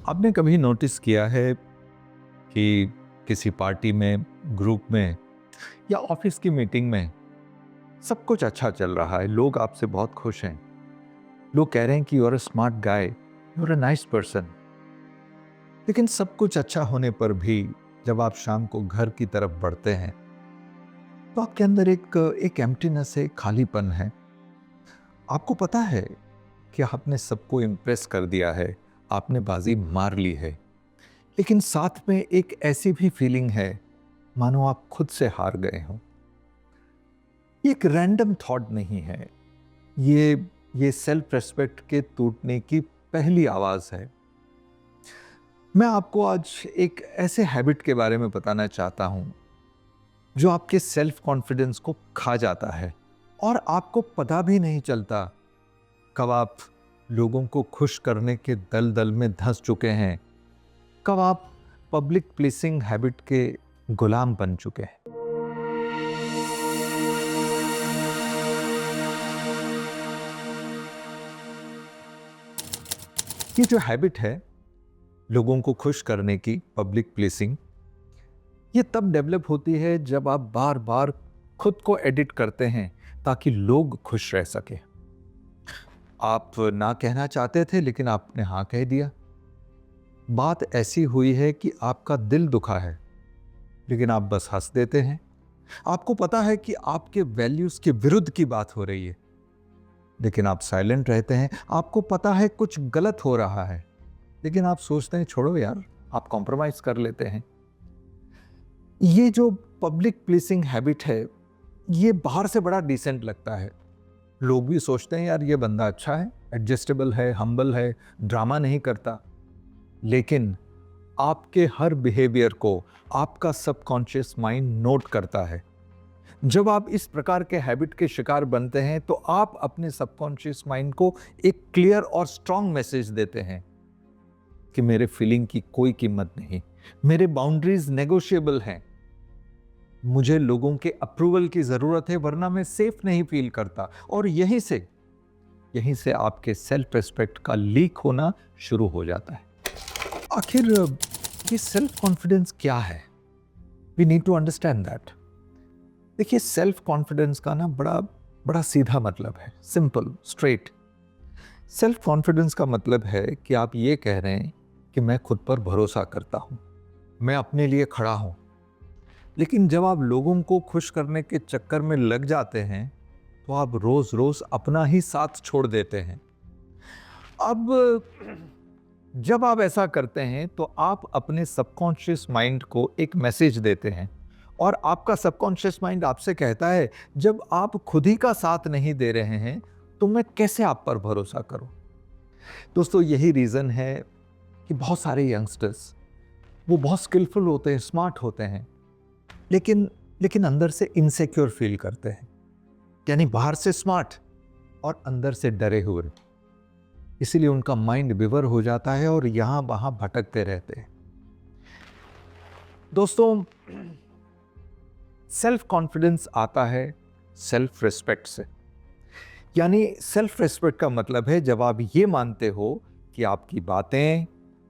आपने कभी नोटिस किया है कि किसी पार्टी में, ग्रुप में या ऑफिस की मीटिंग में सब कुछ अच्छा चल रहा है, लोग आपसे बहुत खुश हैं, लोग कह रहे हैं कि you are a smart guy, you are a nice person. लेकिन सब कुछ अच्छा होने पर भी जब आप शाम को घर की तरफ बढ़ते हैं तो आपके अंदर एक एम्प्टीनेस है, खालीपन है। आपको पता है कि आपने सबको इम्प्रेस कर दिया है, आपने बाजी मार ली है, लेकिन साथ में एक ऐसी भी फीलिंग है मानो आप खुद से हार गए हो। ये एक रैंडम थॉट नहीं है, ये सेल्फ रेस्पेक्ट के टूटने की पहली आवाज है। मैं आपको आज एक ऐसे हैबिट के बारे में बताना चाहता हूं जो आपके सेल्फ कॉन्फिडेंस को खा जाता है और आपको पता भी नहीं चलता कब आप लोगों को खुश करने के दलदल में धंस चुके हैं, कब आप पब्लिक प्लेसिंग हैबिट के गुलाम बन चुके हैं। ये जो हैबिट है लोगों को खुश करने की, पब्लिक प्लेसिंग, ये तब डेवलप होती है जब आप बार बार खुद को एडिट करते हैं ताकि लोग खुश रह सके। आप ना कहना चाहते थे लेकिन आपने हाँ कह दिया। बात ऐसी हुई है कि आपका दिल दुखा है लेकिन आप बस हंस देते हैं। आपको पता है कि आपके वैल्यूज के विरुद्ध की बात हो रही है लेकिन आप साइलेंट रहते हैं। आपको पता है कुछ गलत हो रहा है लेकिन आप सोचते हैं छोड़ो यार, आप कॉम्प्रोमाइज कर लेते हैं। ये जो पब्लिक प्लीसिंग हैबिट है, ये बाहर से बड़ा डिसेंट लगता है। लोग भी सोचते हैं यार ये बंदा अच्छा है, एडजस्टेबल है, हम्बल है, ड्रामा नहीं करता। लेकिन आपके हर बिहेवियर को आपका सबकॉन्शियस माइंड नोट करता है। जब आप इस प्रकार के हैबिट के शिकार बनते हैं तो आप अपने सबकॉन्शियस माइंड को एक क्लियर और स्ट्रांग मैसेज देते हैं कि मेरे फीलिंग की कोई कीमत नहीं, मेरे बाउंड्रीज नेगोशिएबल हैं, मुझे लोगों के अप्रूवल की जरूरत है वरना मैं सेफ नहीं फील करता। और यहीं से आपके सेल्फ रिस्पेक्ट का लीक होना शुरू हो जाता है। आखिर ये सेल्फ कॉन्फिडेंस क्या है? We need to understand that. देखिए, सेल्फ कॉन्फिडेंस का ना बड़ा बड़ा सीधा मतलब है, सिंपल, स्ट्रेट। सेल्फ कॉन्फिडेंस का मतलब है कि आप ये कह रहे हैं कि मैं खुद पर भरोसा करता हूं, मैं अपने लिए खड़ा हूं। लेकिन जब आप लोगों को खुश करने के चक्कर में लग जाते हैं तो आप रोज रोज अपना ही साथ छोड़ देते हैं। अब जब आप ऐसा करते हैं तो आप अपने सबकॉन्शियस माइंड को एक मैसेज देते हैं और आपका सबकॉन्शियस माइंड आपसे कहता है जब आप खुद ही का साथ नहीं दे रहे हैं तो मैं कैसे आप पर भरोसा करूं। दोस्तों, यही रीजन है कि बहुत सारे यंगस्टर्स वो बहुत स्किलफुल होते हैं, स्मार्ट होते हैं, लेकिन लेकिन अंदर से इनसिक्योर फील करते हैं। यानी बाहर से स्मार्ट और अंदर से डरे हुए। इसीलिए उनका माइंड विवर हो जाता है और यहां वहां भटकते रहते हैं। दोस्तों, सेल्फ कॉन्फिडेंस आता है सेल्फ रिस्पेक्ट से। यानी सेल्फ रिस्पेक्ट का मतलब है जब आप ये मानते हो कि आपकी बातें,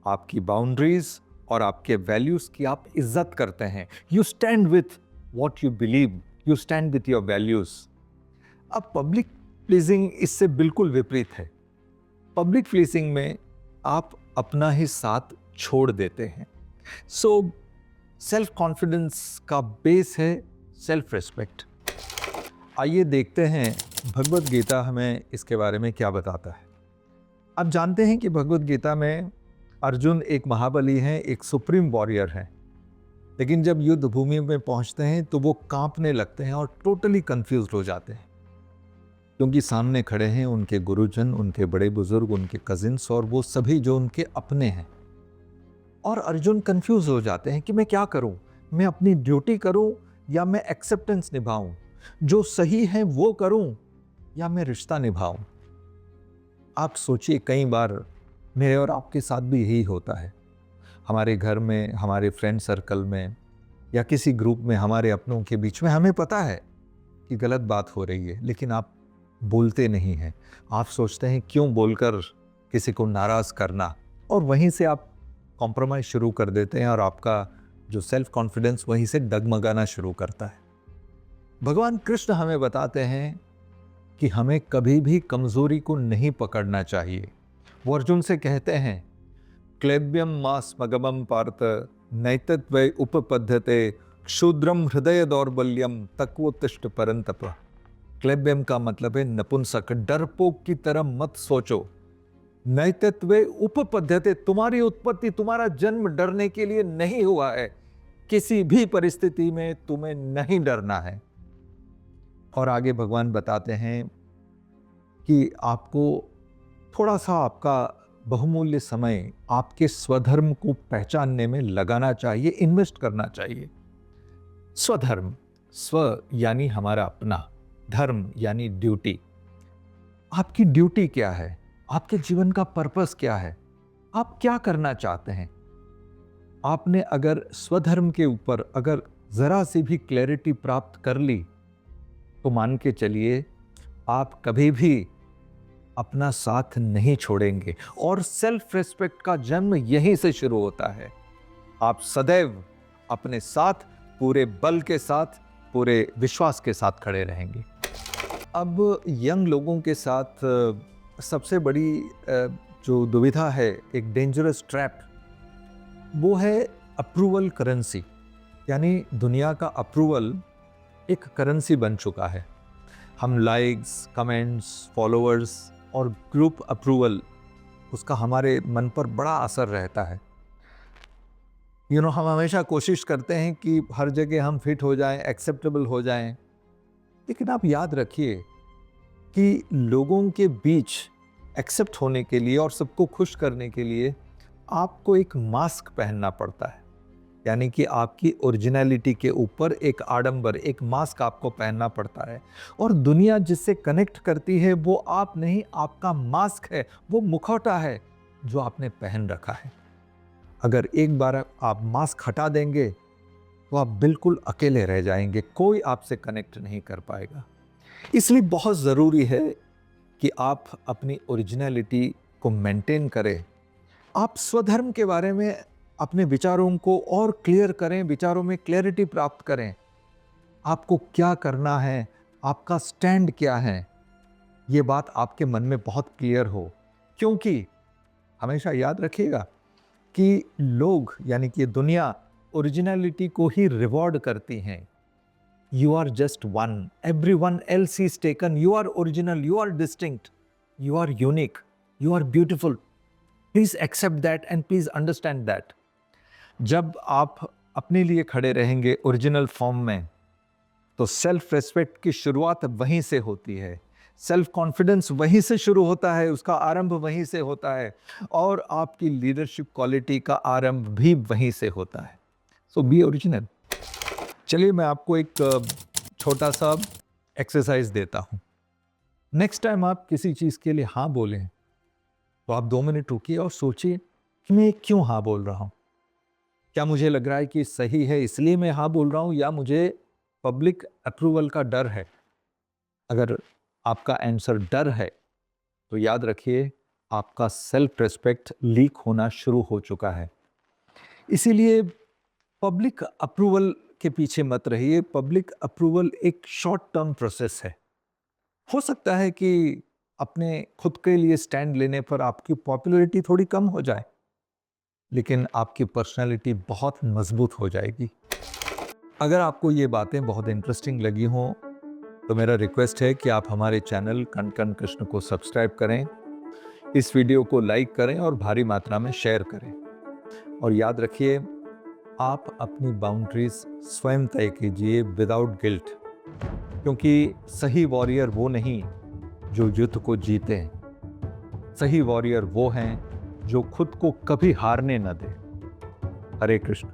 आपकी बाउंड्रीज और आपके वैल्यूज की आप इज्जत करते हैं। You stand with what you believe, you stand with your values. अब पब्लिक प्लीजिंग इससे बिल्कुल विपरीत है। पब्लिक प्लीजिंग में आप अपना ही साथ छोड़ देते हैं। सो सेल्फ कॉन्फिडेंस का बेस है सेल्फ रिस्पेक्ट। आइए देखते हैं भगवत गीता हमें इसके बारे में क्या बताता है। आप जानते हैं कि भगवत गीता में अर्जुन एक महाबली हैं, एक सुप्रीम वॉरियर हैं, लेकिन जब युद्ध भूमि में पहुंचते हैं तो वो कांपने लगते हैं और टोटली कंफ्यूज हो जाते हैं, क्योंकि सामने खड़े हैं उनके गुरुजन, उनके बड़े बुजुर्ग, उनके कजिन्स और वो सभी जो उनके अपने हैं। और अर्जुन कंफ्यूज हो जाते हैं कि मैं क्या करूं, मैं अपनी ड्यूटी करूं या मैं एक्सेप्टेंस निभाऊं, जो सही है वो करूं या मैं रिश्ता निभाऊं। आप सोचिए, कई बार मेरे और आपके साथ भी यही होता है। हमारे घर में, हमारे फ्रेंड सर्कल में या किसी ग्रुप में, हमारे अपनों के बीच में हमें पता है कि गलत बात हो रही है, लेकिन आप बोलते नहीं हैं। आप सोचते हैं क्यों बोलकर किसी को नाराज करना, और वहीं से आप कॉम्प्रोमाइज़ शुरू कर देते हैं और आपका जो सेल्फ कॉन्फिडेंस वहीं से डगमगाना शुरू करता है। भगवान कृष्ण हमें बताते हैं कि हमें कभी भी कमजोरी को नहीं पकड़ना चाहिए। वो अर्जुन से कहते हैं, क्लेब्यम मास मगमम पार्थ नैतत्वै उपपद्यते क्षुद्रम हृदय दौर्बल्यम तक्वोत्तिष्ठ परंतप। क्लेब्यम का मतलब है नपुंसक, डरपोक की तरह मत सोचो। नैतत्वे उपपद्यते, तुम्हारी उत्पत्ति, तुम्हारा जन्म डरने के लिए नहीं हुआ है। किसी भी परिस्थिति में तुम्हें नहीं डरना है। और आगे भगवान बताते हैं कि आपको थोड़ा सा आपका बहुमूल्य समय आपके स्वधर्म को पहचानने में लगाना चाहिए, इन्वेस्ट करना चाहिए। स्वधर्म, स्व यानी हमारा अपना, धर्म यानी ड्यूटी। आपकी ड्यूटी क्या है? आपके जीवन का पर्पस क्या है? आप क्या करना चाहते हैं? आपने अगर स्वधर्म के ऊपर अगर जरा सी भी क्लैरिटी प्राप्त कर ली तो मान के चलिए आप कभी भी अपना साथ नहीं छोड़ेंगे। और सेल्फ रिस्पेक्ट का जन्म यहीं से शुरू होता है। आप सदैव अपने साथ पूरे बल के साथ, पूरे विश्वास के साथ खड़े रहेंगे। अब यंग लोगों के साथ सबसे बड़ी जो दुविधा है, एक डेंजरस ट्रैप, वो है अप्रूवल करेंसी। यानी दुनिया का अप्रूवल एक करेंसी बन चुका है। हम लाइक्स, कमेंट्स, फॉलोअर्स और ग्रुप अप्रूवल, उसका हमारे मन पर बड़ा असर रहता है। हम हमेशा कोशिश करते हैं कि हर जगह हम फिट हो जाएं, एक्सेप्टेबल हो जाएं। लेकिन आप याद रखिए कि लोगों के बीच एक्सेप्ट होने के लिए और सबको खुश करने के लिए आपको एक मास्क पहनना पड़ता है। यानी कि आपकी ओरिजिनलिटी के ऊपर एक आडंबर, एक मास्क आपको पहनना पड़ता है। और दुनिया जिससे कनेक्ट करती है वो आप नहीं, आपका मास्क है, वो मुखौटा है जो आपने पहन रखा है। अगर एक बार आप मास्क हटा देंगे तो आप बिल्कुल अकेले रह जाएंगे, कोई आपसे कनेक्ट नहीं कर पाएगा। इसलिए बहुत ज़रूरी है कि आप अपनी ओरिजिनलिटी को मेंटेन करें। आप स्वधर्म के बारे में अपने विचारों को और क्लियर करें, विचारों में क्लैरिटी प्राप्त करें। आपको क्या करना है, आपका स्टैंड क्या है, ये बात आपके मन में बहुत क्लियर हो। क्योंकि हमेशा याद रखिएगा कि लोग यानी कि दुनिया ओरिजिनलिटी को ही रिवॉर्ड करती हैं। You are just one. Everyone else is taken. You are original. You are distinct. You are unique. You are beautiful. Please accept that and please understand that. जब आप अपने लिए खड़े रहेंगे ओरिजिनल फॉर्म में, तो सेल्फ रेस्पेक्ट की शुरुआत वहीं से होती है। सेल्फ कॉन्फिडेंस वहीं से शुरू होता है, उसका आरंभ वहीं से होता है। और आपकी लीडरशिप क्वालिटी का आरंभ भी वहीं से होता है। सो बी ओरिजिनल। चलिए मैं आपको एक छोटा सा एक्सरसाइज देता हूँ। नेक्स्ट टाइम आप किसी चीज़ के लिए हाँ बोलें तो आप 2 मिनट रुकिए और सोचिए कि मैं क्यों हाँ बोल रहा हूँ। क्या मुझे लग रहा है कि सही है इसलिए मैं हाँ बोल रहा हूँ, या मुझे पब्लिक अप्रूवल का डर है? अगर आपका आंसर डर है तो याद रखिए आपका सेल्फ रिस्पेक्ट लीक होना शुरू हो चुका है। इसीलिए पब्लिक अप्रूवल के पीछे मत रहिए। पब्लिक अप्रूवल एक शॉर्ट टर्म प्रोसेस है। हो सकता है कि अपने खुद के लिए स्टैंड लेने पर आपकी पॉपुलैरिटी थोड़ी कम हो जाए, लेकिन आपकी पर्सनालिटी बहुत मजबूत हो जाएगी। अगर आपको ये बातें बहुत इंटरेस्टिंग लगी हों तो मेरा रिक्वेस्ट है कि आप हमारे चैनल कण कण कृष्ण को सब्सक्राइब करें, इस वीडियो को लाइक करें और भारी मात्रा में शेयर करें। और याद रखिए, आप अपनी बाउंड्रीज स्वयं तय कीजिए विदाउट गिल्ट, क्योंकि सही वॉरियर वो नहीं जो युद्ध को जीते हैं। सही वॉरियर वो हैं जो खुद को कभी हारने न दे। हरे कृष्ण।